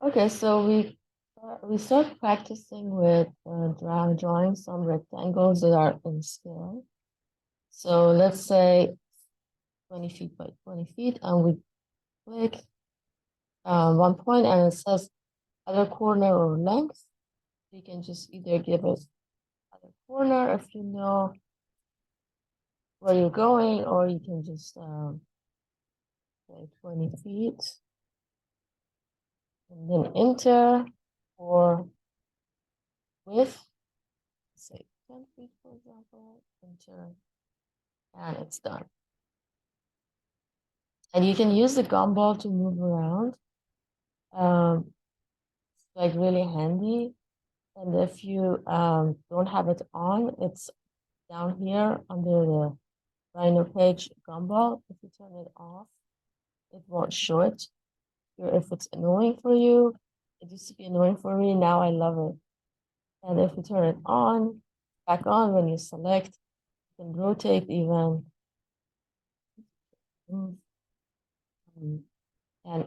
Okay, so we start practicing with drawing some rectangles that are in scale. So let's say 20 feet by 20 feet, and we click one point, and it says other corner or length. You can just either give it other corner if you know where you're going, or you can just say 20 feet and then enter, or width, say 10 feet, for example, enter, and it's done. And you can use the gumball to move around. It's like really handy. And if you don't have it on, it's down here under the Rhino page gumball. If you turn it off, it won't show it. If it's annoying for you, it used to be annoying for me. Now I love it. And if you turn it on, back on when you select, you can rotate even. And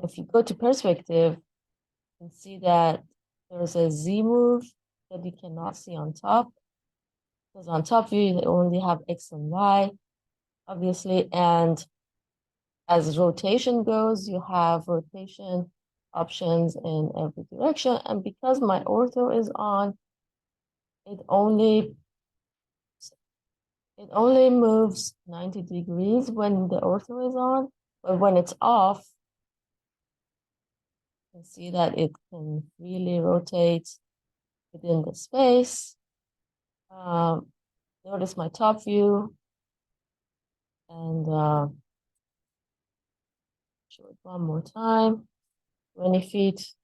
if you go to perspective, you can see that there's a Z move that you cannot see on top. Because on top view, you only have X and Y, obviously. And as rotation goes, you have rotation options in every direction. And because my ortho is on, it only moves 90 degrees when the ortho is on, but when it's off, you can see that it can really rotate within the space. Notice my top view, and show it one more time. 20 feet,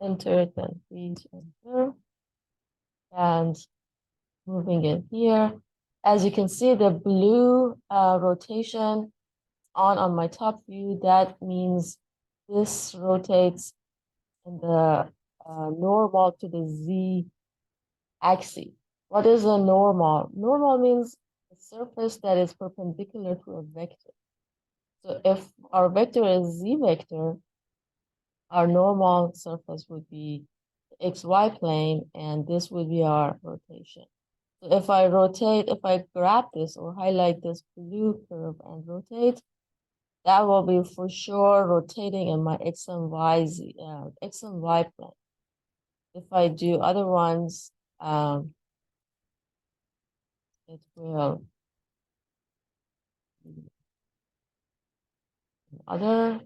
enter, 10 feet, enter, and moving it here. As you can see, the blue rotation on my top view, that means this rotates in the normal to the Z axis. What is a normal? Normal means a surface that is perpendicular to a vector. So if our vector is Z vector, our normal surface would be the XY plane, and this would be our rotation. So if I rotate, if I grab this or highlight this blue curve and rotate, that will be for sure rotating in my X and Y plane. If I do other ones, it will other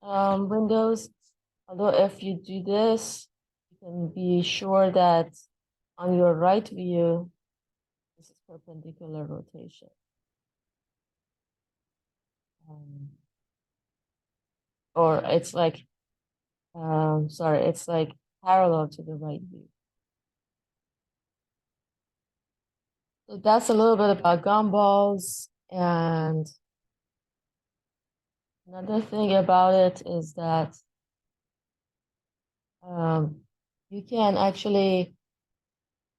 windows. Although if you do this, you can be sure that on your right view, this is perpendicular rotation. Or it's like, sorry, it's like parallel to the right view. So that's a little bit about gumballs. And another thing about it is that you can actually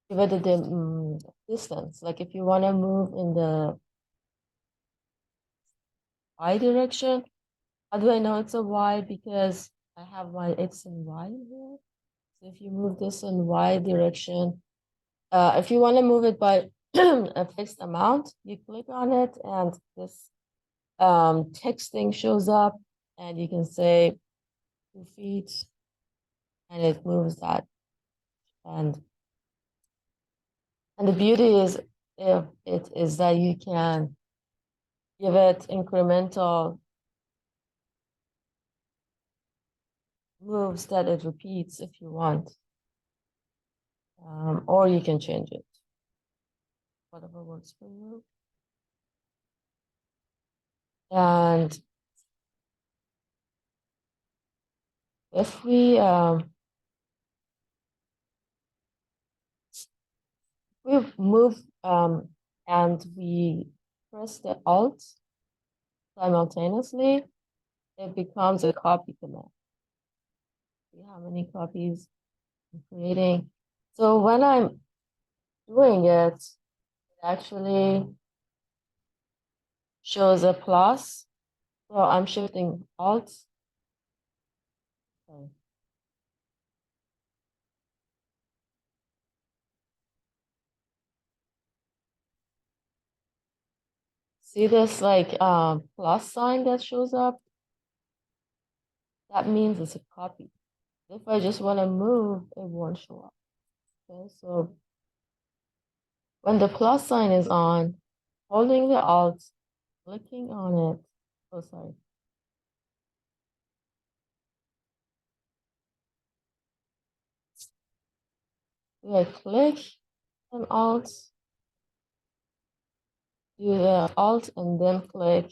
give it the distance. Like if you want to move in the Y direction, how do I know it's a Y? Because I have my X and Y here. So if you move this in Y direction, if you want to move it by a fixed amount, you click on it and this texting shows up, and you can say 2 feet, and it moves that. And the beauty is that you can give it incremental moves that it repeats if you want, or you can change it, whatever works for you. And if we move and we press the Alt simultaneously, it becomes a copy command. See how many copies I'm creating. So when I'm doing it, it actually shows a plus. So I'm shifting Alt. Okay. See this like plus sign that shows up? That means it's a copy. If I just want to move, it won't show up. Okay, so when the plus sign is on, holding the Alt, clicking on it. Oh, sorry. I click on Alt, do the Alt, and then click,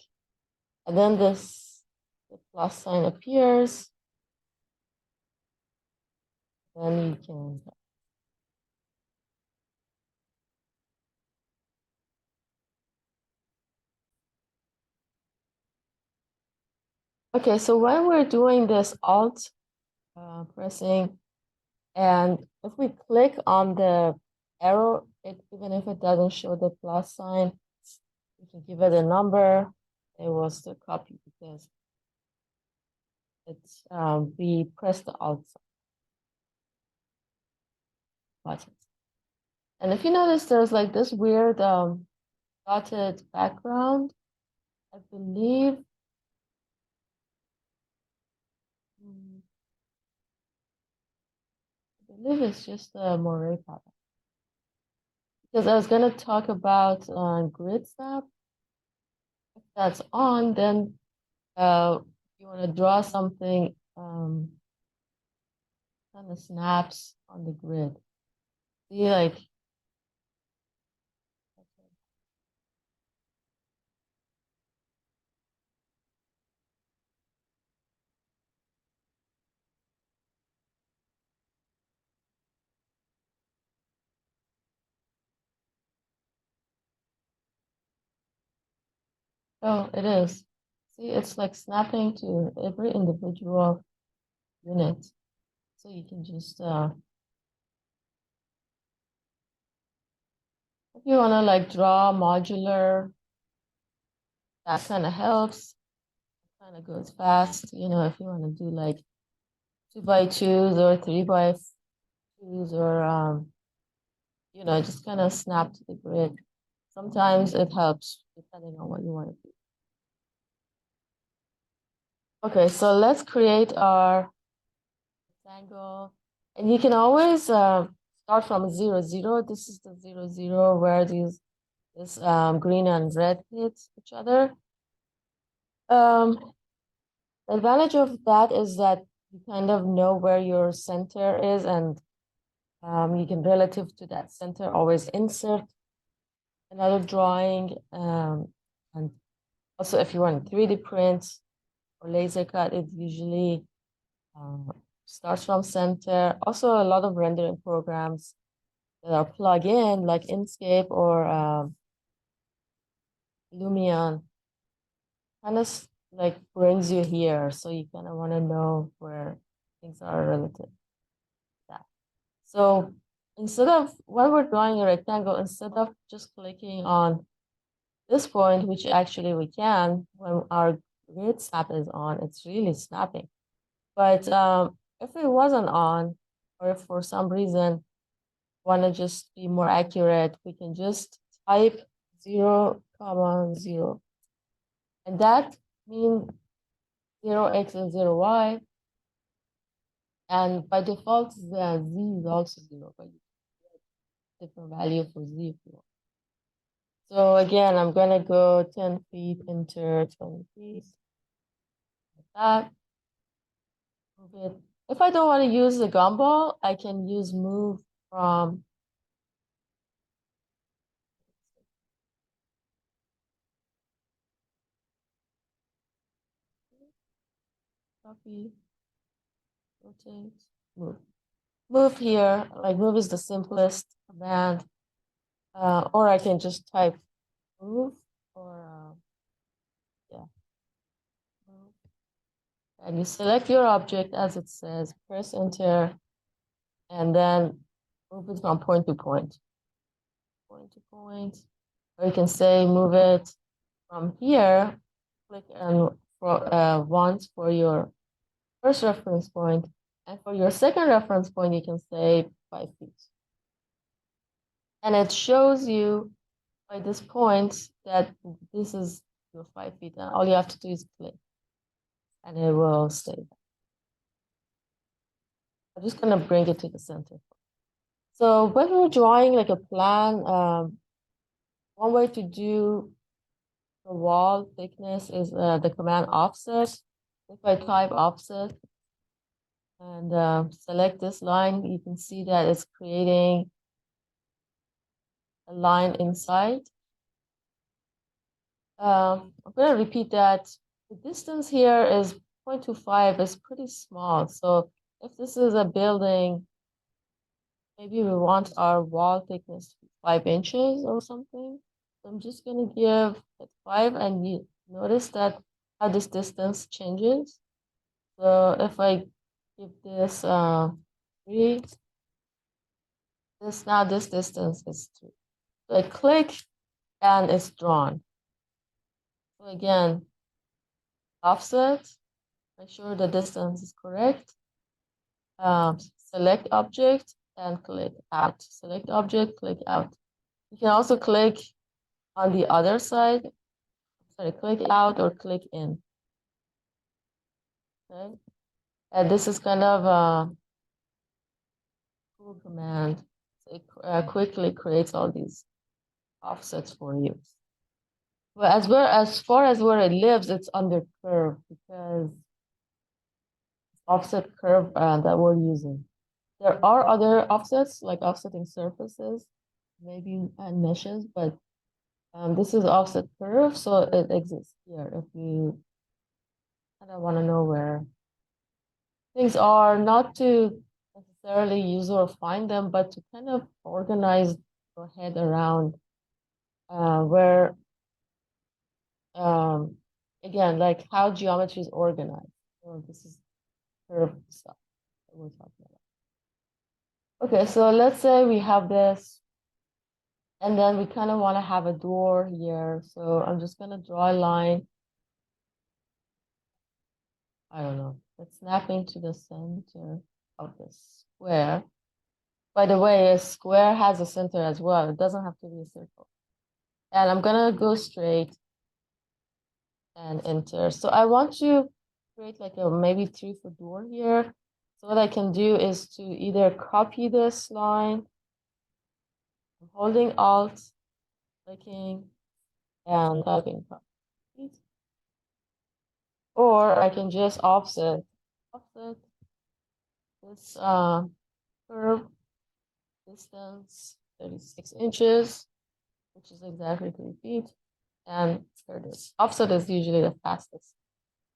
and then the plus sign appears. Then you can. Okay, so when we're doing this Alt pressing, and if we click on the arrow, even if it doesn't show the plus sign, we can give it a number. It will still copy because it's we press the Alt button. And if you notice, there's like this weird dotted background. I believe. I believe it's just a Moray pattern. Because I was going to talk about grid snap. If that's on, then you want to draw something kind of snaps on the grid. See, like, oh, it is. See, it's like snapping to every individual unit. So you can just, if you want to like draw modular, that kind of helps. Kind of goes fast. You know, if you want to do like 2x2s or 3x2s or, you know, just kind of snap to the grid. Sometimes it helps depending on what you want to do. Okay, so let's create our rectangle. And you can always start from 0, 0. This is the 0, 0 where this green and red hit each other. The advantage of that is that you kind of know where your center is, and you can, relative to that center, always insert another drawing. And also, if you want 3D print or laser cut, it usually starts from center. Also, a lot of rendering programs that are plug-in, like Inkscape or Lumion, kind of like brings you here. So you kind of want to know where things are relative to that. So instead of, when we're drawing a rectangle, instead of just clicking on this point, which actually we can, when our grid snap is on, it's really snapping. But if it wasn't on, or if for some reason want to just be more accurate, we can just type 0, 0. And that means 0x and 0y. And by default, the z is also 0, but you get different value for z if you want. So again, I'm going to go 10 feet, enter 20 feet. Like that. Move it. If I don't want to use the gumball, I can use move from copy, rotate, move. Move here, like move is the simplest command. Or I can just type move or yeah. Move. And you select your object as it says, press enter, and then move it from point to point. Point to point. Or you can say move it from here, click and once for your first reference point. And for your second reference point, you can say 5 feet. And it shows you by this point that this is your 5 feet, and all you have to do is click, and it will stay. I'm just gonna bring it to the center. So when we're drawing like a plan, one way to do the wall thickness is the command offset. If I type offset and select this line, you can see that it's creating a line inside. I'm going to repeat that. The distance here is 0.25, is pretty small. So if this is a building, maybe we want our wall thickness to be 5 inches or something. So I'm just going to give it 5, and you notice that how this distance changes. So if I give this 3, this distance is 3. So I click and it's drawn. So again, offset, make sure the distance is correct. Select object and click out. Select object, click out. You can also click on the other side. Sorry, click out or click in. Okay. And this is kind of a cool command. So it quickly creates all these offsets for you. But as far as where it lives, it's under curve because offset curve that we're using. There are other offsets like offsetting surfaces, maybe and meshes, but this is offset curve, so it exists here. If you kind of want to know where things are, not to necessarily use or find them, but to kind of organize your head around where, again, like how geometry is organized. So this is curve stuff that we're talking about. Okay, so let's say we have this, and then we kind of want to have a door here. So I'm just going to draw a line. I don't know. It's snapping to the center of the square. By the way, a square has a center as well. It doesn't have to be a circle. And I'm going to go straight and enter. So I want to create like a maybe 3-foot door here. So what I can do is to either copy this line, holding Alt, clicking, and typing copy. Or I can just offset this curve distance 36 inches, which is exactly 3 feet. And here it is. Offset is usually the fastest.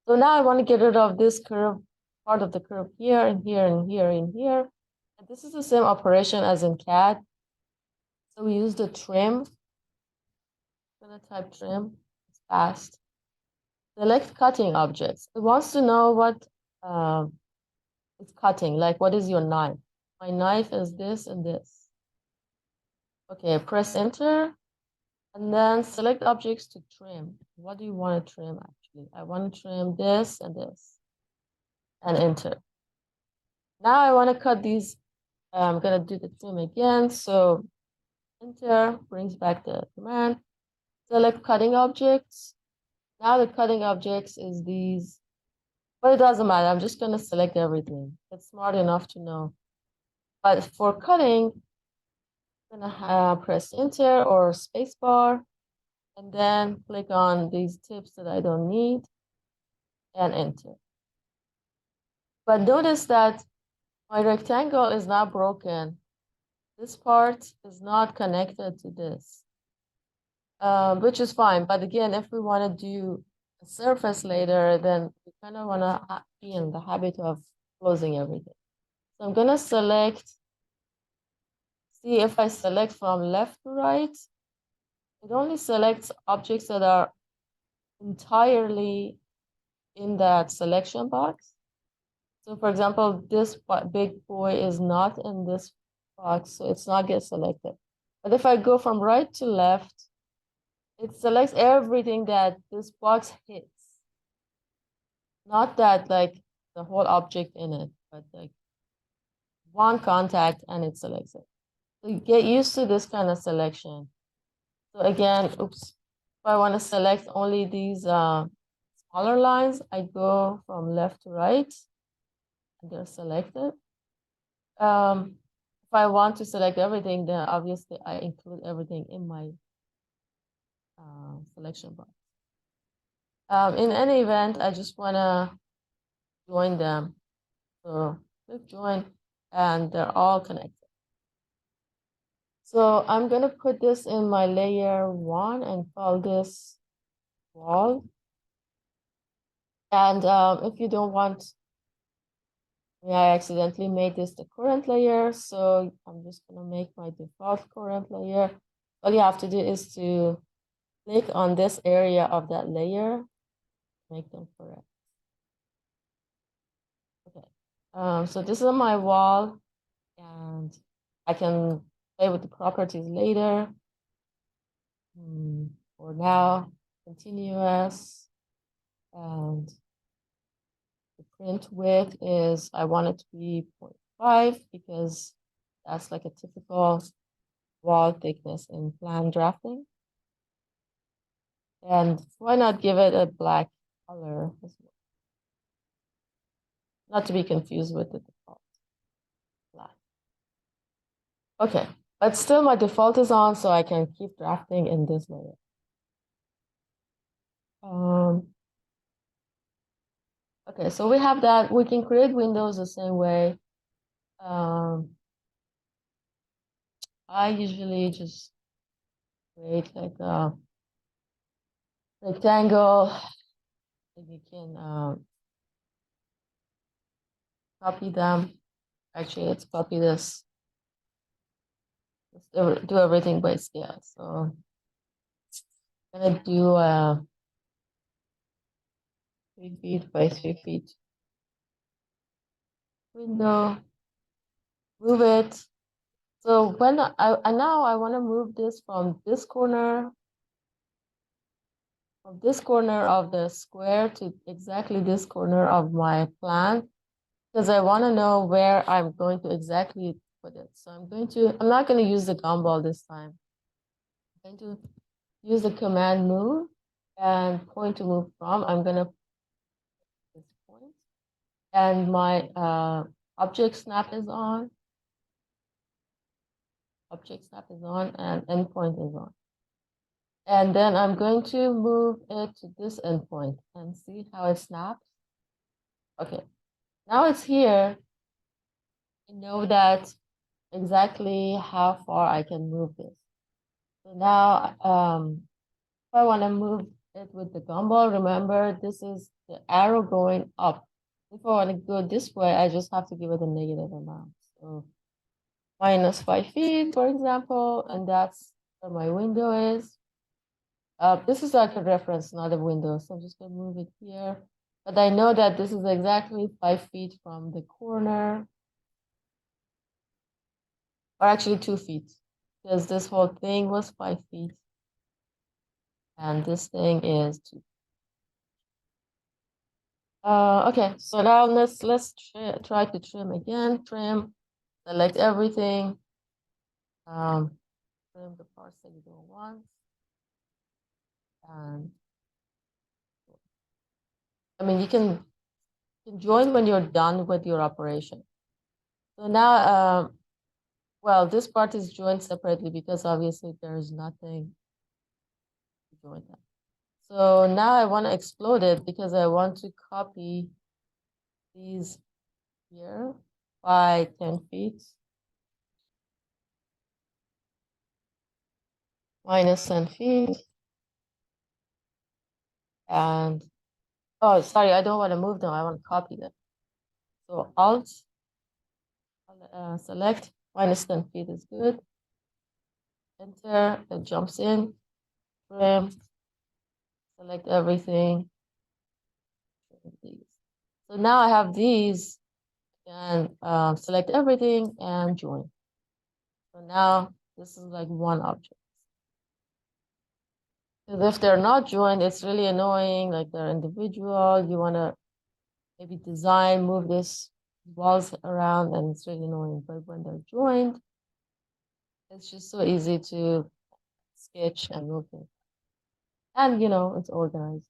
So now I want to get rid of this curve, part of the curve here and here and here and here. And this is the same operation as in CAD. So we use the trim. I'm going to type trim. It's fast. Select cutting objects. It wants to know what it's cutting. Like, what is your knife? My knife is this and this. Okay, press enter. And then select objects to trim. What do you want to trim actually? I want to trim this and this. And enter. Now I want to cut these. I'm going to do the trim again. So enter brings back the command. Select cutting objects. Now the cutting objects is these. But it doesn't matter. I'm just going to select everything. It's smart enough to know. But for cutting, I'm going to press enter or spacebar. And then click on these tips that I don't need and enter. But notice that my rectangle is not broken. This part is not connected to this, which is fine. But again, if we want to do a surface later, then we kind of want to be in the habit of closing everything. So I'm going to select, see if I select from left to right, it only selects objects that are entirely in that selection box. So for example, this big boy is not in this box, so it's not get selected. But if I go from right to left, it selects everything that this box hits. Not that like the whole object in it, but like one contact and it selects it. So you get used to this kind of selection. So again, oops, if I want to select only these smaller lines, I go from left to right, and they're selected. If I want to select everything, then obviously I include everything in my selection box. In any event, I just want to join them. So click join, and they're all connected. So I'm going to put this in my layer 1 and call this wall. And if you don't want, I accidentally made this the current layer, so I'm just going to make my default current layer. All you have to do is to click on this area of that layer, make them correct. Okay, so this is my wall, and I can play with the properties later. For now, continuous, and the print width is, I want it to be 0.5 because that's like a typical wall thickness in plan drafting. And why not give it a black color as well? Not to be confused with the default black. Okay, but still my default is on, so I can keep drafting in this layer. Okay, so we have that. We can create windows the same way. I usually just create like a rectangle, and you can copy them. Actually, let's copy this. Let's do everything by scale. So I'm gonna do 3 feet by 3 feet window. Move it. So when now I want to move this from this corner of the square to exactly this corner of my plan, because I want to know where I'm going to exactly put it. So I'm not going to use the gumball this time. I'm going to use the command move and point to move from. I'm going to this point, and my object snap is on. Object snap is on, and endpoint is on. And then I'm going to move it to this endpoint and see how it snaps. Okay, now it's here. I know that exactly how far I can move this. So now, if I want to move it with the gumball, remember this is the arrow going up. If I want to go this way, I just have to give it a negative amount. So minus 5 feet, for example, and that's where my window is. This is like a reference, not a window. So I'm just going to move it here. But I know that this is exactly 5 feet from the corner. Or actually 2 feet. Because this whole thing was 5 feet. And this thing is 2. Okay, so now let's try to trim again. Trim, select everything. Trim the parts that you don't want. And I mean, you can join when you're done with your operation. So now, well, this part is joined separately because obviously there is nothing to join that. So now I want to explode it because I want to copy these here by 10 feet. Minus 10 feet. And, oh, sorry, I don't want to move them. I want to copy them. So Alt, select, minus 10 feet is good. Enter, it jumps in, trim, select everything. So now I have these, and select everything and join. So now this is like one object. Because if they're not joined, it's really annoying, like they're individual. You want to maybe design, move this walls around, and it's really annoying. But when they're joined, it's just so easy to sketch and move it. And it's organized.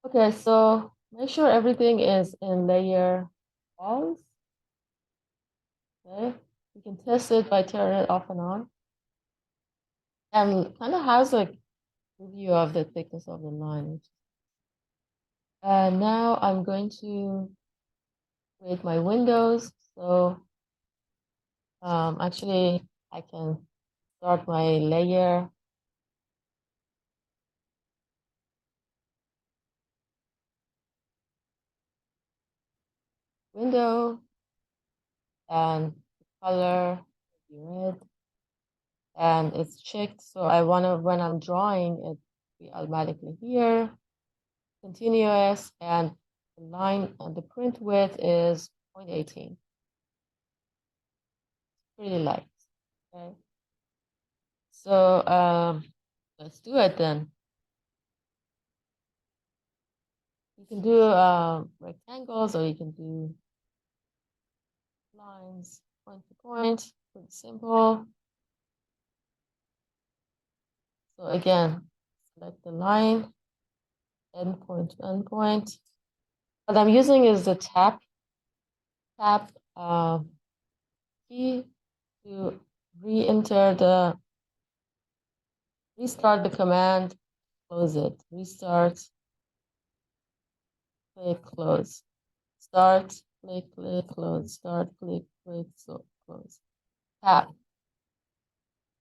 Okay, so make sure everything is in layer walls. Okay, you can test it by turning it off and on. And kind of has like review of the thickness of the line. And now I'm going to create my windows. So actually I can start my layer. Window and the color be red and it's checked. So I want to, when I'm drawing it, be automatically here, continuous, and the line and the print width is 0.18. Pretty light. Okay. So let's do it then. You can do rectangles or you can do lines, point to point, pretty simple. So again, select the line, endpoint to endpoint. What I'm using is the tab key to restart the command, close it, restart, click, close, start, click, close, start, click, so close. Tab,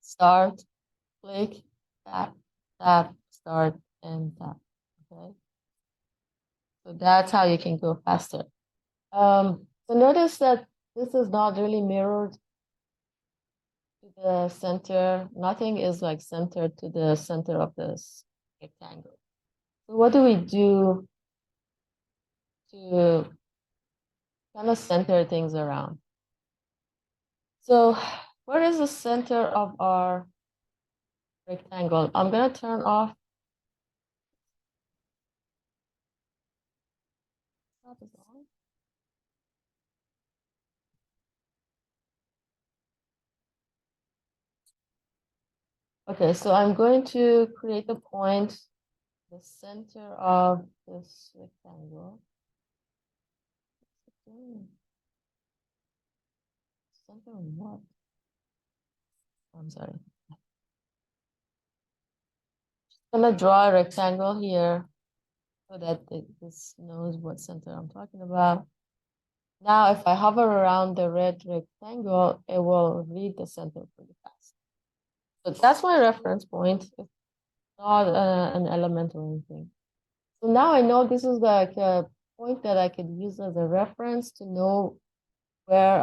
start, click, tap, start, and tap. Okay. So that's how you can go faster. So notice that this is not really mirrored to the center. Nothing is like centered to the center of this rectangle. So what do we do to kind of center things around? So where is the center of our rectangle? I'm gonna turn off. Okay, so I'm going to create a point, the center of this rectangle. Center of what? I'm sorry. I'm gonna draw a rectangle here so that this knows what center I'm talking about. Now, if I hover around the red rectangle, it will read the center pretty fast. So that's my reference point. It's not an element or anything. So now I know this is like a point that I could use as a reference to know where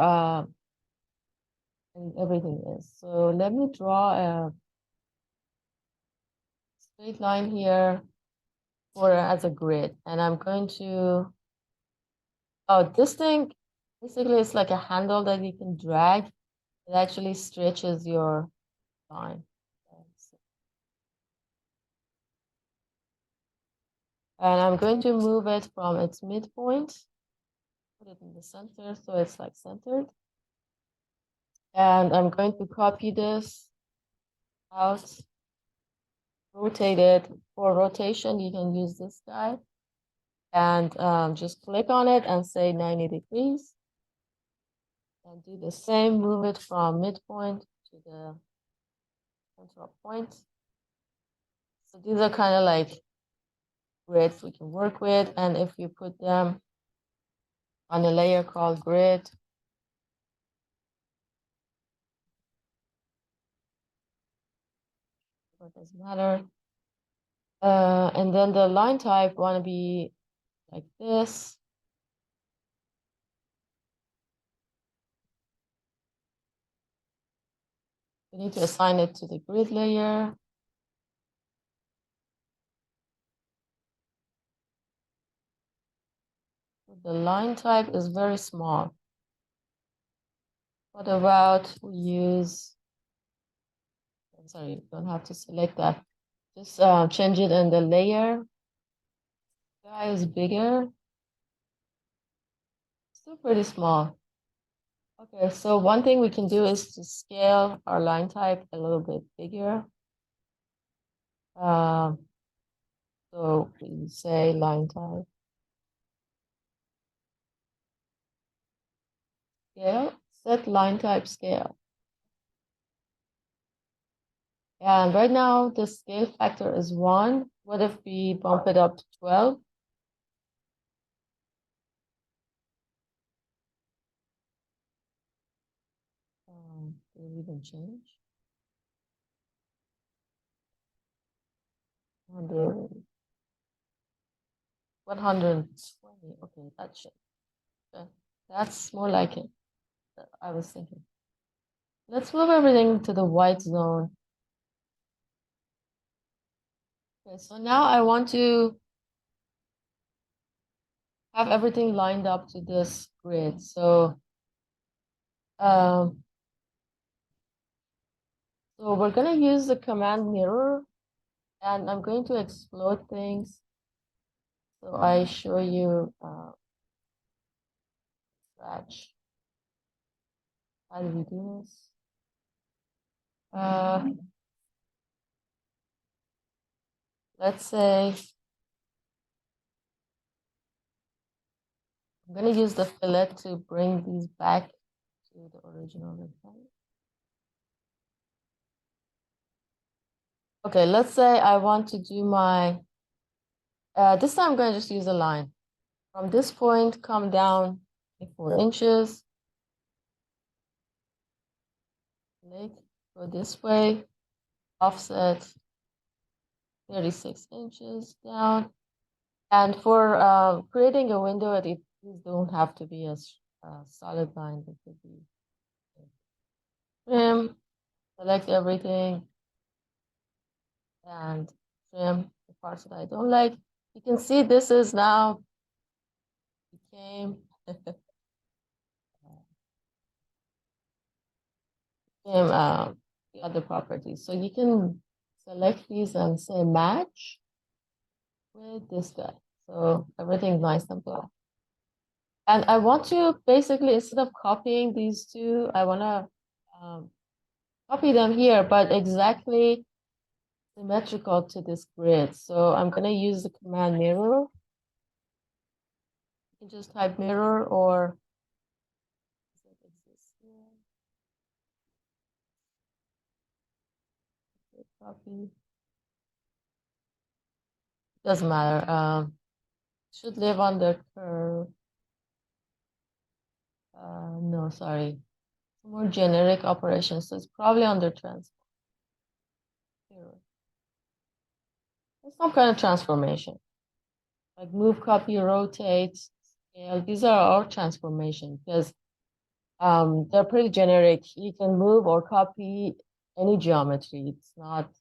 and everything is. So let me draw a straight line here for as a grid, and I'm going to. Oh, this thing basically it's like a handle that you can drag. It actually stretches your line. And I'm going to move it from its midpoint, put it in the center so it's like centered. And I'm going to copy this out, rotate it. For rotation, you can use this guy. And just click on it and say 90 degrees. And do the same, move it from midpoint to the central point. So these are kind of like grids we can work with. And if you put them on a layer called grid, it doesn't matter. And then the line type want to be like this. We need to assign it to the grid layer. The line type is very small. What about we use, I'm sorry, you don't have to select that. Just change it in the layer. Guy is bigger. Still pretty small. Okay, so one thing we can do is to scale our line type a little bit bigger. So we say line type scale, set line type scale. And right now the scale factor is 1. What if we bump it up to 12? Did it even change? 100, 120. Okay, that should. Okay. That's more like it. I was thinking. Let's move everything to the white zone. Okay, so now I want to have everything lined up to this grid. Um, so we're gonna use the command mirror, and I'm going to explode things. So I show you scratch. How do we do this? Let's say I'm gonna use the fillet to bring these back to the original rectangle. Okay, let's say I want to do my, this time I'm gonna just use a line. From this point, come down 4 inches. Go this way, offset 36 inches down. And for creating a window, these don't have to be a solid line. It could be trim, select everything, and trim the parts that I don't like. You can see this is now became the other properties. So you can select these and say match with this guy. So everything's nice and black. And I want to basically, instead of copying these two, I want to copy them here, but exactly symmetrical to this grid. So I'm going to use the command mirror. You can just type mirror or copy. Doesn't matter. Should live on the curve. No, sorry. More generic operations. So it's probably under transform. It's some kind of transformation. Like move, copy, rotate, scale. These are all transformation because they're pretty generic. You can move or copy any geometry. It's not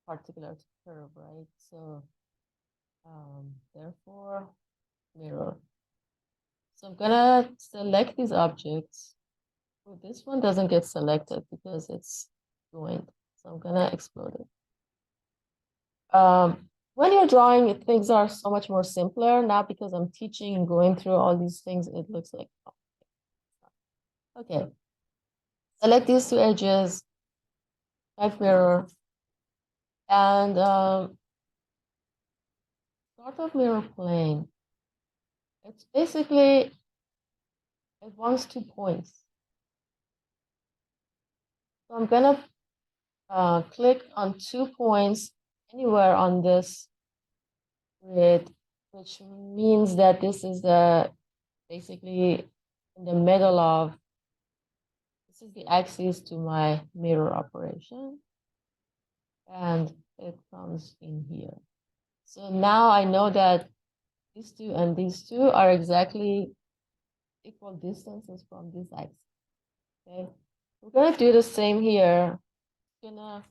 particular to curve, right? So therefore, mirror. So I'm gonna select these objects. Well, this one doesn't get selected because it's joined. So I'm gonna explode it. When you're drawing, things are so much more simpler. Now because I'm teaching and going through all these things, it looks like, okay. Select these two edges, type mirror, and sort of mirror plane. It's basically, it wants 2 points. So I'm gonna click on 2 points anywhere on this grid, which means that this is the basically in the middle of, this is the axis to my mirror operation, and it comes in here. So now I know that these two and these two are exactly equal distances from this axis. Okay, we're gonna do the same here. Gonna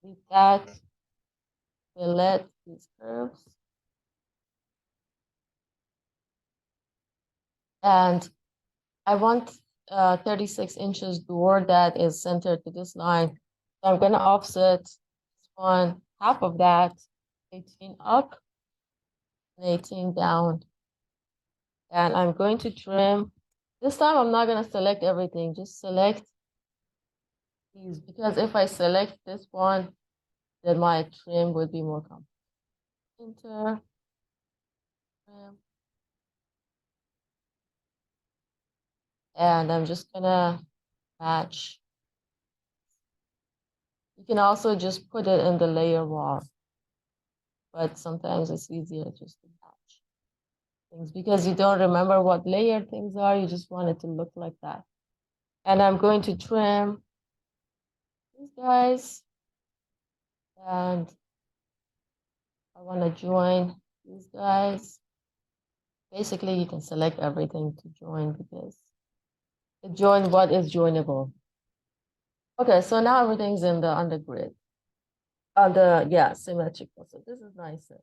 detach, fillet these curves, and I want 36 inches door that is centered to this line. So I'm gonna offset this one, half of that, 18 up and 18 down. And I'm going to trim. This time I'm not gonna select everything, just select these, because if I select this one, then my trim would be more complex. Enter, trim. And I'm just gonna match. You can also just put it in the layer wall, but sometimes it's easier just to match things because you don't remember what layer things are. You just want it to look like that. And I'm going to trim these guys, and I want to join these guys. Basically, you can select everything to join because it joins what is joinable. Okay, so now everything's in the on the grid. On the, yeah, symmetrical. So this is nicer.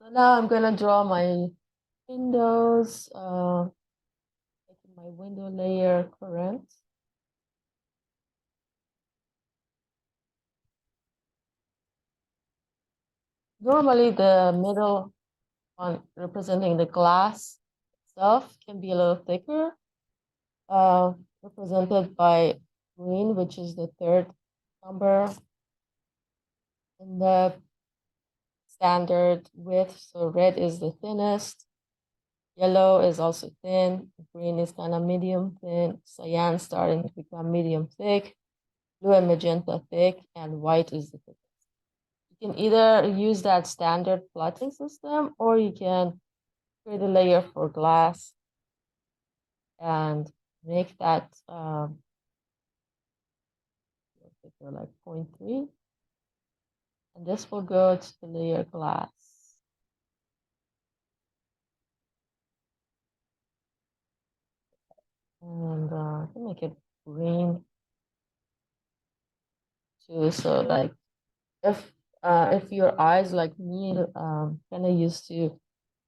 So now I'm gonna draw my windows, making my window layer current. Normally the middle one representing the glass itself can be a little thicker, represented by green, which is the third number in the standard width. So red is the thinnest, yellow is also thin, green is kind of medium thin, cyan starting to become medium thick, blue and magenta thick, and white is the thickest. You can either use that standard plotting system, or you can create a layer for glass and make that like 0.3. And this will go to the layer glass. And I can make it green too. So like if your eyes like me kind of used to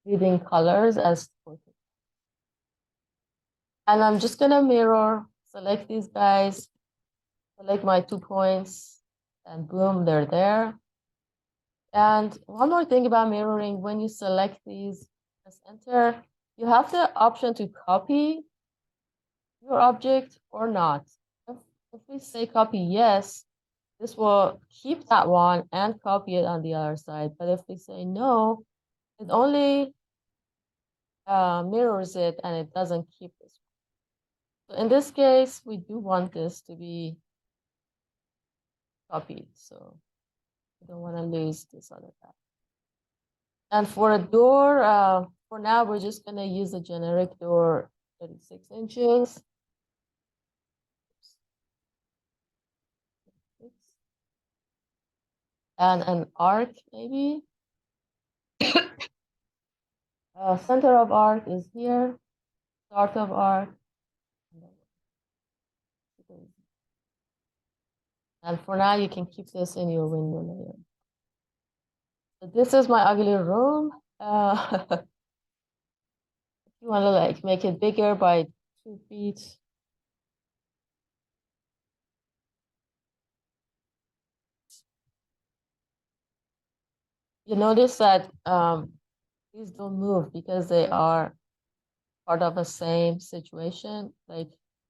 reading colors as, and I'm just gonna mirror, select these guys, select my 2 points, and boom, they're there. And one more thing about mirroring, when you select these, press enter, you have the option to copy your object or not. If we say copy yes, this will keep that one and copy it on the other side. But if we say no, it only mirrors it and it doesn't keep this one. So in this case, we do want this to be copied. So we don't want to lose this other guy. And for a door, for now, we're just going to use a generic door, 36 inches. And an arc, maybe. Center of arc is here. Start of arc. And for now, you can keep this in your window layer. So this is my ugly room. If you want to like make it bigger by 2 feet. You notice that these don't move because they are part of the same situation. Like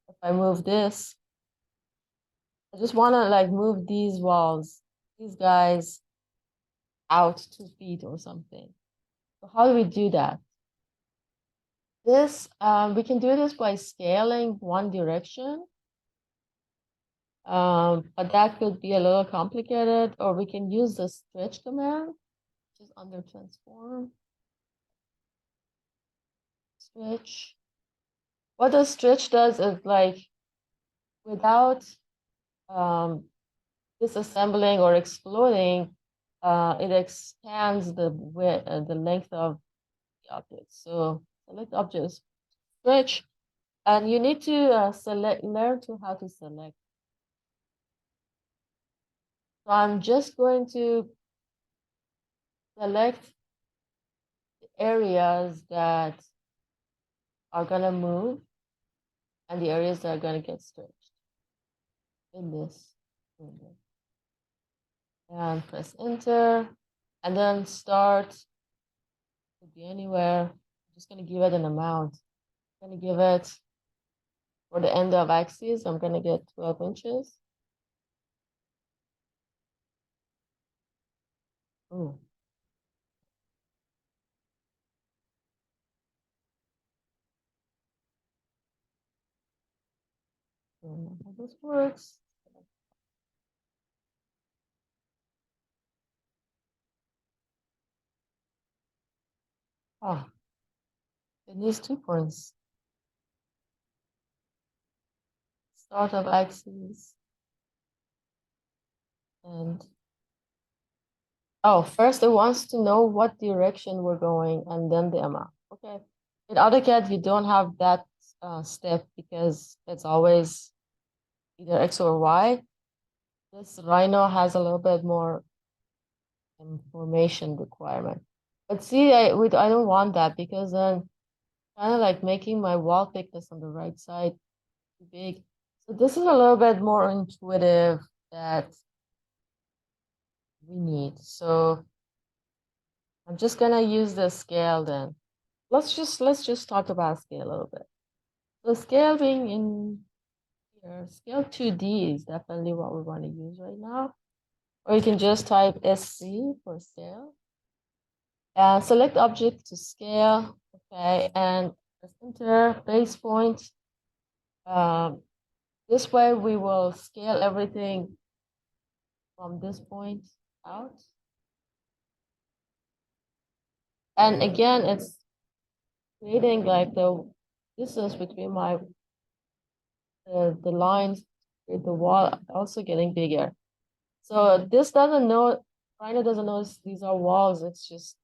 if I move this, I just want to like move these walls, these guys out 2 feet or something. So how do we do that? This, we can do this by scaling one direction. But that could be a little complicated, or we can use the stretch command, which is under transform. Stretch. What the stretch does is like, without disassembling or exploding, it expands the width, the length of the object. So select objects, stretch, and you need to learn to how to select. So I'm just going to select the areas that are gonna move and the areas that are gonna get stretched in this window. And press enter, and then start, could be anywhere. I'm just gonna give it an amount. I'm gonna give it, for the end of axis, I'm gonna get 12 inches. Oh. Don't know how this works. Oh, it needs 2 points. Start of axis. And oh, first it wants to know what direction we're going and then the amount. Okay. In AutoCAD, you don't have that step because it's always either X or Y. This Rhino has a little bit more information requirement. But see, I don't want that because then kind of like making my wall thickness on the right side too big. So this is a little bit more intuitive that we need. So I'm just gonna use the scale then. Let's just talk about scale a little bit. So scale being in here, scale 2D is definitely what we want to use right now. Or you can just type SC for scale. And select object to scale. Okay, and press enter, base point. This way we will scale everything from this point out. And again, it's creating like the distance between the lines with the wall also getting bigger. So this doesn't know, Rhino doesn't know these are walls. It's just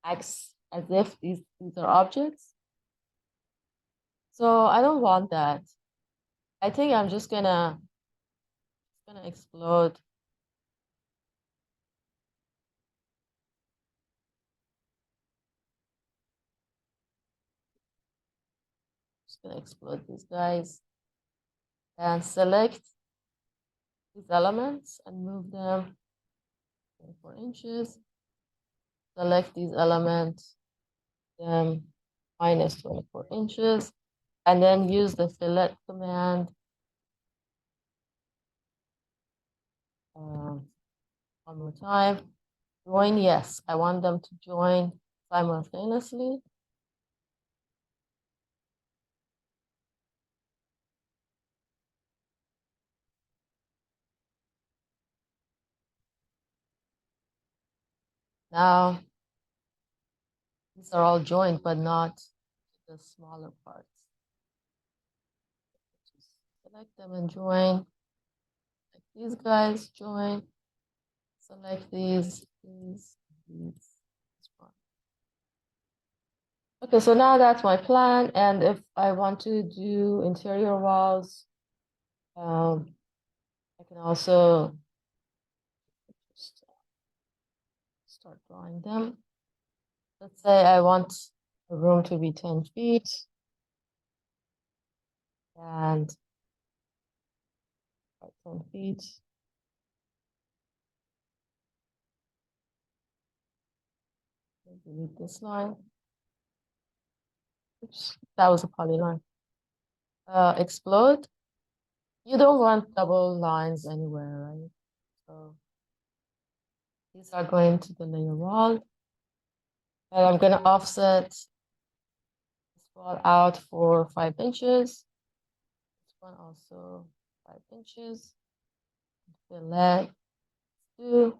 acts as if these are objects. So I don't want that. I think I'm just gonna explode. Just gonna explode these guys and select these elements and move them 4 inches. Select these elements, then minus 24 inches, and then use the fillet command. One more time. Join, yes, I want them to join simultaneously. Now, these are all joined, but not the smaller parts. Just select them and join. Like these guys, join. Select these. Okay, so now that's my plan. And if I want to do interior walls, I can also just start drawing them. Let's say I want the room to be 10 feet. And 10 feet. Delete this line. Oops, that was a polyline. Explode. You don't want double lines anywhere, right? So these are going to the layer wall. And I'm going to offset this wall out for 5 inches. This one also 5 inches. Fillet 2.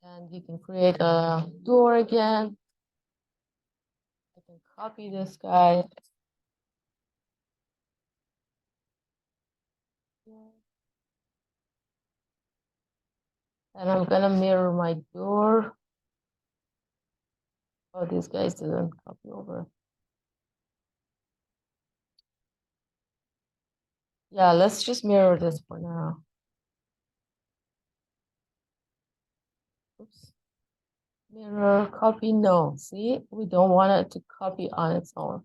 And you can create a door again. I can copy this guy. And I'm gonna mirror my door. Oh, these guys didn't copy over. Yeah, let's just mirror this for now. Oops. Mirror, copy, no. See, we don't want it to copy on its own.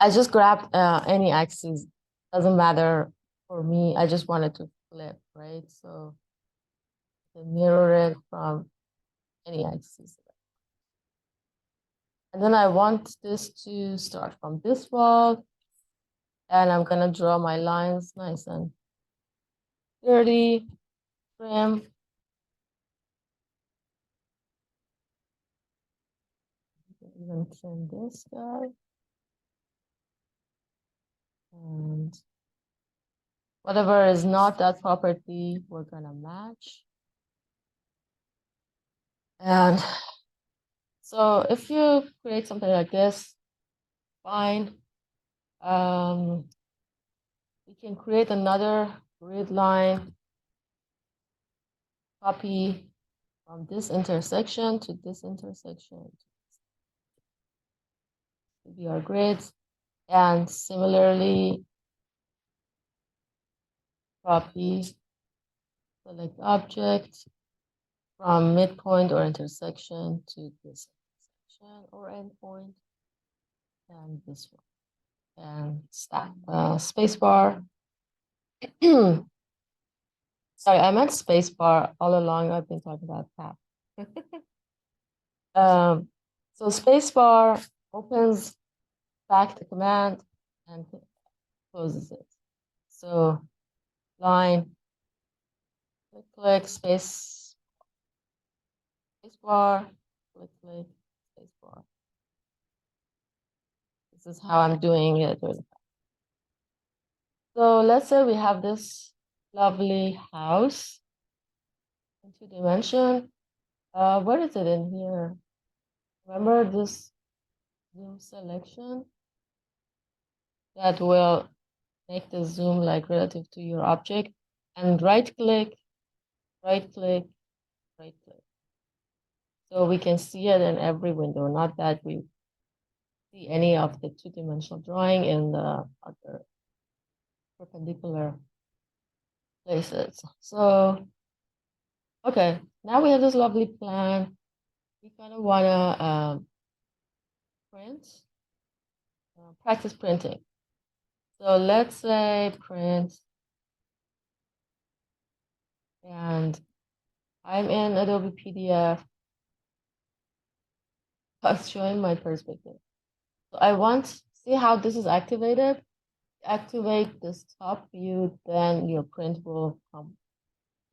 I just grabbed any axis. Doesn't matter for me. I just wanted to flip, right? So mirror it from any axis. And then I want this to start from this wall. And I'm gonna draw my lines nice and dirty, trim. Even trim this guy. And whatever is not that property, we're gonna match. And so if you create something like this, fine. We can create another grid line, copy from this intersection to this intersection to be our grids. And similarly, copy select object from midpoint or intersection to this intersection or endpoint, and this one. And spacebar. Sorry, I meant spacebar all along. I've been talking about tab. So spacebar opens back the command and closes it. So line, click, spacebar, click, spacebar. This is how I'm doing it. So let's say we have this lovely house in 2D. Where is it in here? Remember this zoom selection that will make the zoom like relative to your object, and right click. So we can see it in every window, not that we see any of the 2D drawing in the other perpendicular places. So, okay, now we have this lovely plan. We kind of wanna print, practice printing. So let's say print, and I'm in Adobe PDF. I was showing my perspective. So I want, see how this is activated? Activate this top view, then your print will come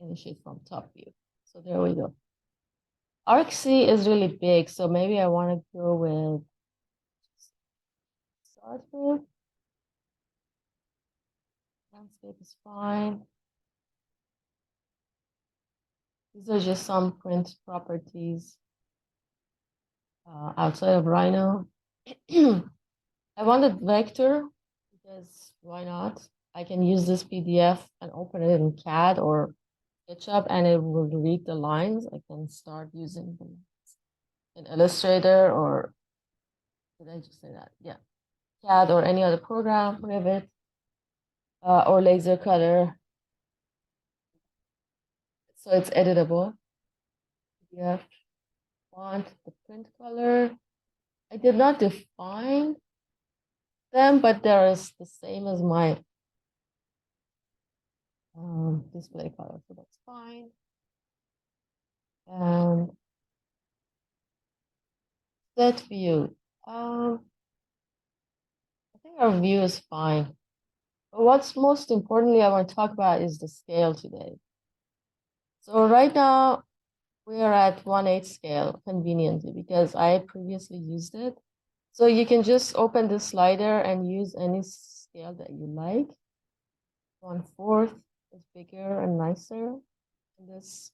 initiate from top view. So there we go. ArcC is really big, so maybe I want to go with start with. Landscape is fine. These are just some print properties outside of Rhino. I wanted vector because why not? I can use this PDF and open it in CAD or SketchUp and it will read the lines. I can start using them in Illustrator, or did I just say that? Yeah, CAD or any other program, Revit, or laser cutter. So it's editable. Yeah, font, the print color. I did not define them, but there is the same as my display color, so that's fine. And set view. I think our view is fine. But what's most importantly I want to talk about is the scale today. So right now we are at 1/8 scale conveniently because I previously used it. So you can just open the slider and use any scale that you like. 1/4 is bigger and nicer in this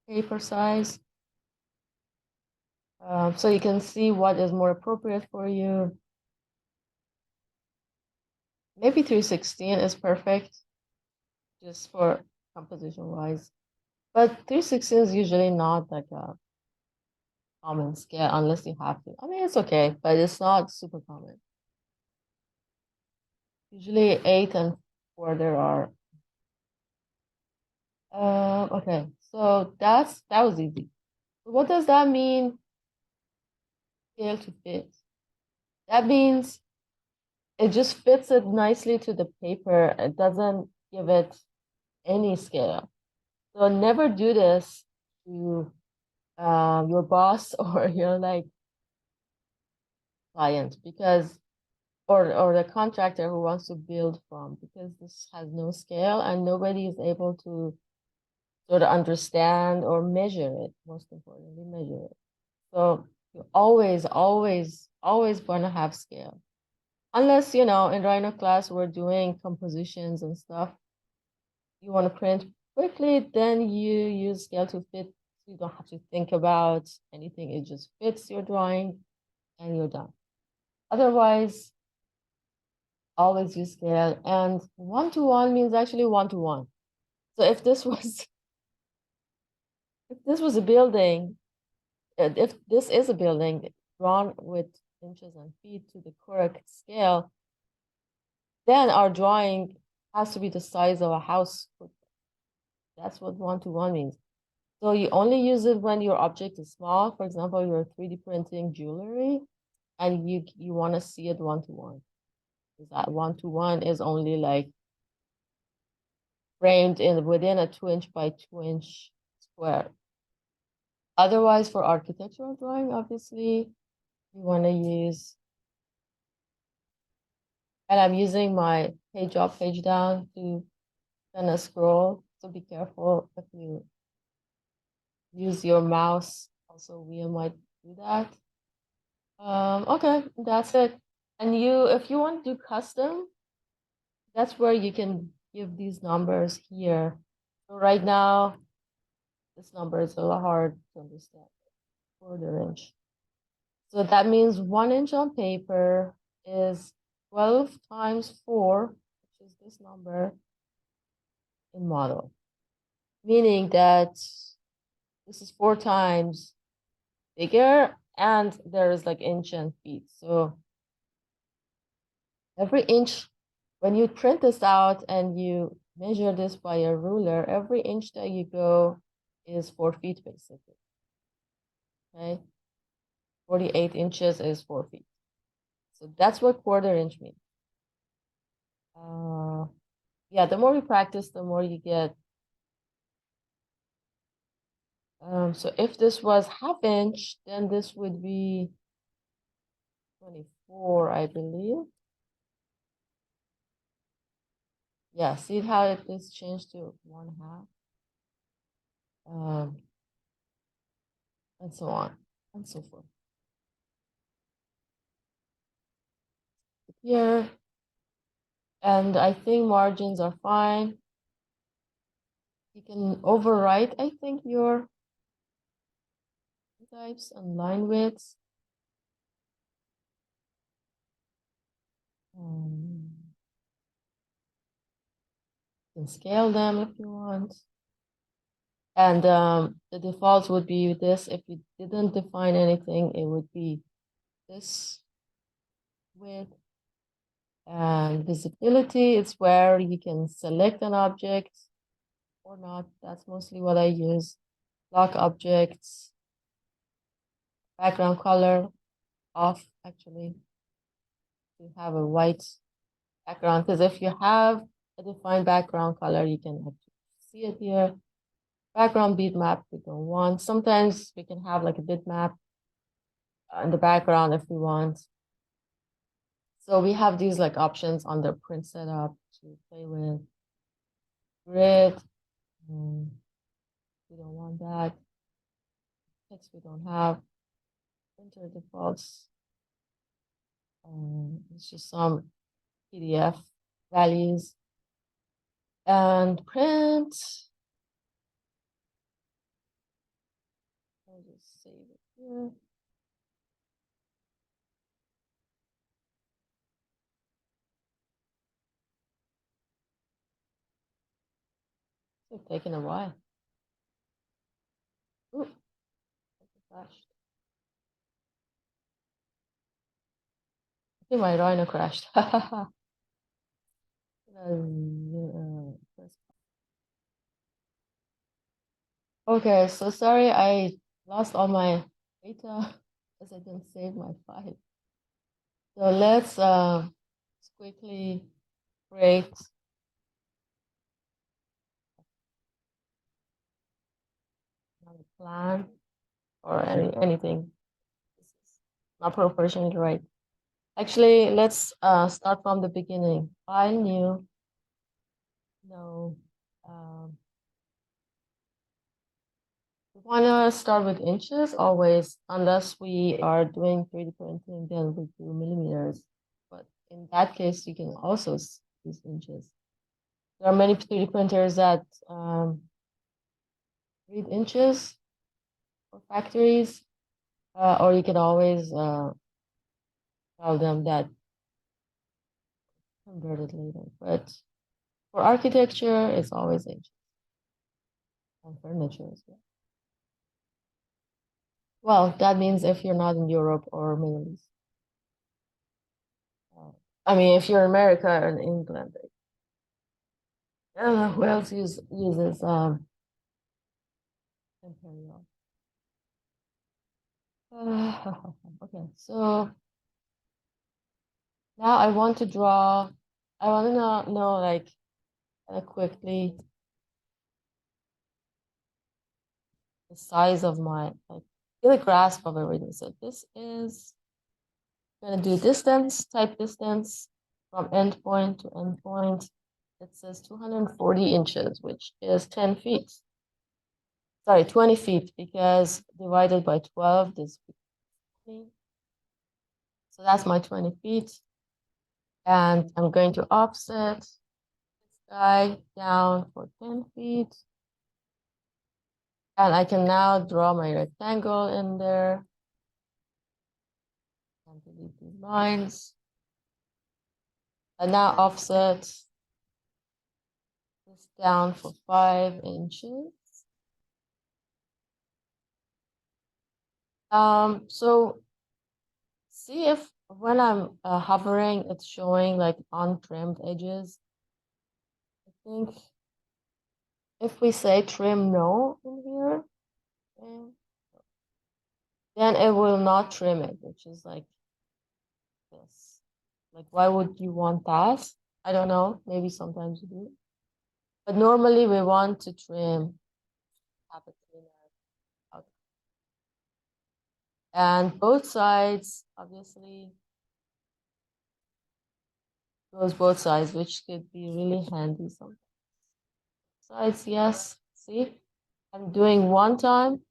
paper size. So you can see what is more appropriate for you. Maybe 316 is perfect just for composition wise. But 316 is usually not like a common scale unless you have to. I mean, it's okay, but it's not super common. Usually 8 and 4 there are. Okay, so that was easy. What does that mean? Scale to fit. That means it just fits it nicely to the paper. It doesn't give it any scale. So never do this to your boss or your like client, because or the contractor who wants to build from, because this has no scale and nobody is able to sort of understand or measure it, most importantly, measure it. So you always want to have scale. Unless, in Rhino class, we're doing compositions and stuff. You want to print quickly, then you use scale to fit. You don't have to think about anything. It just fits your drawing and you're done. Otherwise, always use scale. And one-to-one means actually one-to-one. So if this was a building, if this is a building drawn with inches and feet to the correct scale, then our drawing has to be the size of a house. That's what one-to-one means. So you only use it when your object is small. For example, you're 3D printing jewelry and you want to see it one-to-one. That one-to-one is only like framed in within a 2-inch by 2-inch square. Otherwise, for architectural drawing, obviously, you want to use, and I'm using my page up, page down to kind of scroll. So be careful if you use your mouse. Also, we might do that. Okay, that's it. And if you want to do custom, that's where you can give these numbers here. So right now, this number is a little hard to understand. Quarter inch. So that means 1 inch on paper is 12 times 4, which is this number, in model. Meaning that this is 4 times bigger, and there is like inch and feet. So every inch, when you print this out and you measure this by a ruler, every inch that you go is 4 feet, basically. Okay, 48 inches is 4 feet. So that's what quarter inch means. Yeah, the more you practice, the more you get. So if this was half inch, then this would be 24, I believe. Yeah, see how it is changed to 1/2, and so on and so forth. Here, and I think margins are fine. You can overwrite, I think, your types and line widths. You can scale them if you want. And the default would be this. If you didn't define anything, it would be this width. And visibility is where you can select an object or not. That's mostly what I use. Lock objects, background color off, actually, to have a white background. Because if you have a defined background color, you can actually see it here. Background bitmap we don't want. Sometimes we can have like a bitmap in the background if we want. So we have these like options on the print setup to play with. Grid, we don't want that. Text we don't have. Printer defaults. It's just some PDF values. And print. I'll just save it here. It's taking a while. Ooh, crashed. I think my Rhino crashed. Okay, so sorry I lost all my data because I didn't save my file. So let's quickly create another plan or anything. This is not proportionally right. Actually, let's start from the beginning. File new. No. Um, we want to start with inches always, unless we are doing 3D printing, then we do millimeters. But in that case, you can also use inches. There are many 3D printers that read inches for factories, or you can always tell them that convert it later. But for architecture, it's always inches, and furniture as well. Well, that means if you're not in Europe or Middle East. Uh, I mean, if you're in America or in England, I don't know who else uses imperial. Okay, so now I want to draw. I want to know like quickly the size of my like get a grasp of everything. So this is gonna do distance, type distance from endpoint to endpoint. It says 240 inches, which is 10 feet. Sorry, 20 feet, because divided by 12, this would be 20. So that's my 20 feet. And I'm going to offset this guy down for 10 feet. And I can now draw my rectangle in there. And delete these lines. And now offset this down for 5 inches. So see if when I'm hovering, it's showing like untrimmed edges. I think if we say trim no in here, then it will not trim it, which is like this. Like, why would you want that? I don't know. Maybe sometimes you do. But normally we want to trim, have it thinner out. And both sides, obviously, goes both sides, which could be really handy sometimes. Sides, yes. See, I'm doing one time,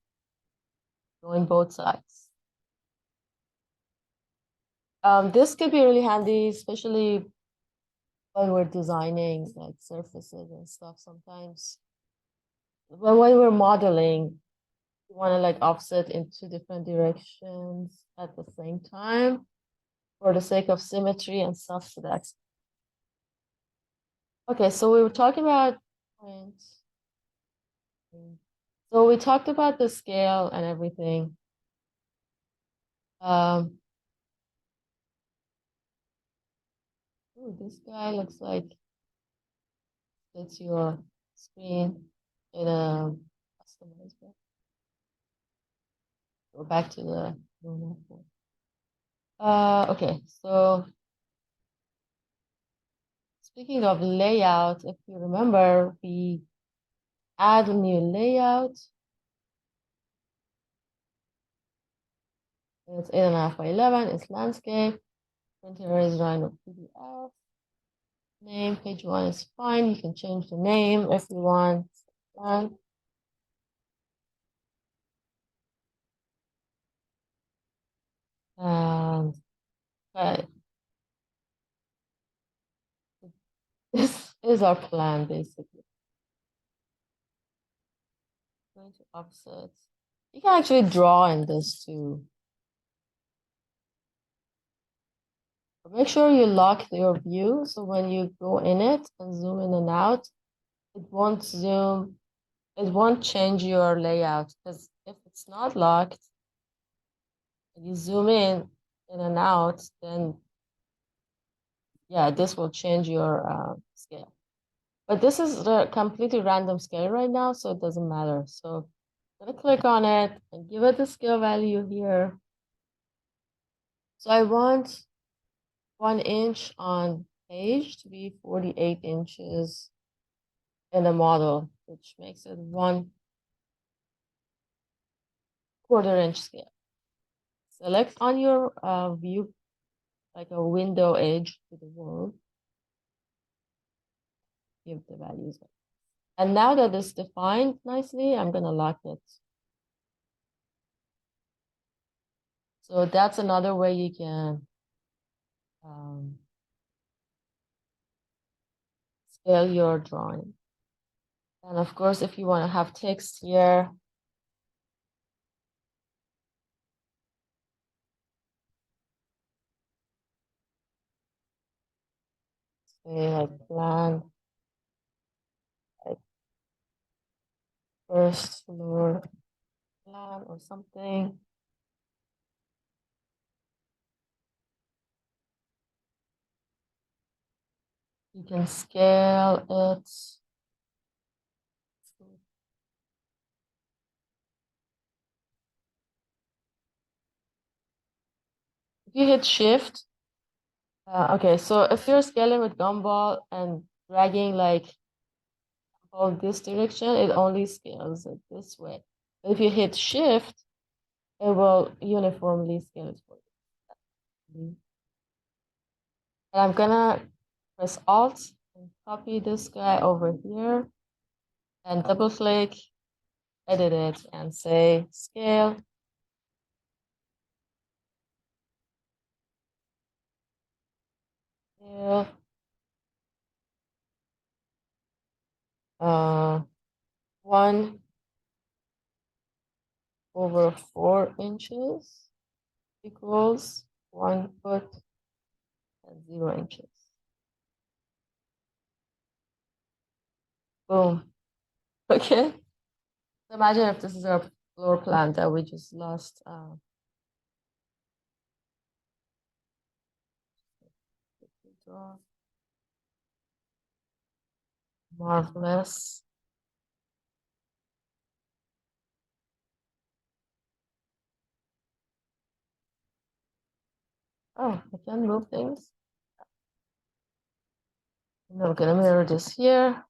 going both sides. This could be really handy, especially when we're designing like surfaces and stuff sometimes. When we're modeling, you want to like offset in two different directions at the same time for the sake of symmetry and stuff. So that's okay. So we were talking about points. So we talked about the scale and everything. Ooh, this guy looks like it's your screen in a customized way. Go back to the okay, so speaking of layout, if you remember, we add a new layout. It's 8.5 by 11. It's landscape. Printer is Rhino PDF. Name page 1 is fine. You can change the name if you want. And okay, this is our plan basically. Going to offset. You can actually draw in this too. But make sure you lock your view so when you go in it and zoom in and out, it won't change your layout, because if it's not locked and you zoom in and out, then yeah, this will change your scale. But this is a completely random scale right now, so it doesn't matter. So I'm gonna click on it and give it the scale value here. So I want 1 inch on page to be 48 inches in the model, which makes it 1/4 inch scale. Select on your view like a window edge to the wall. Give the values. And now that it's defined nicely, I'm gonna lock it. So that's another way you can scale your drawing. And of course, if you want to have text here, say like plan, like first floor plan or something. You can scale it. If you hit shift, okay, so if you're scaling with gumball and dragging like all this direction, it only scales it this way. But if you hit shift, it will uniformly scale it for you. And I'm gonna press Alt and copy this guy over here and double click, edit it, and say scale. Scale. 1/4 inches equals 1 foot and 0 inches. Boom. Okay. So imagine if this is our floor plan that we just lost. Draw. Marvelous. Oh, I can move things. And I'm gonna mirror this here.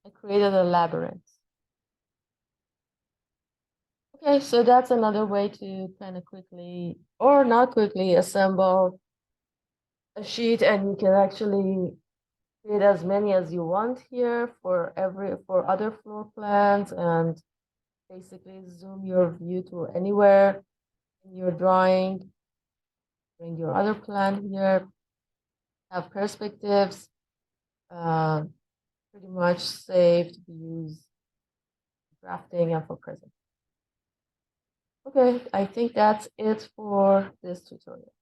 I created a labyrinth. Okay, so that's another way to kind of quickly, or not quickly, assemble a sheet, and you can actually create as many as you want here for other floor plans, and basically zoom your view to anywhere in your drawing. Bring your other plan here, have perspectives, pretty much saved views, drafting, and for present. Okay, I think that's it for this tutorial.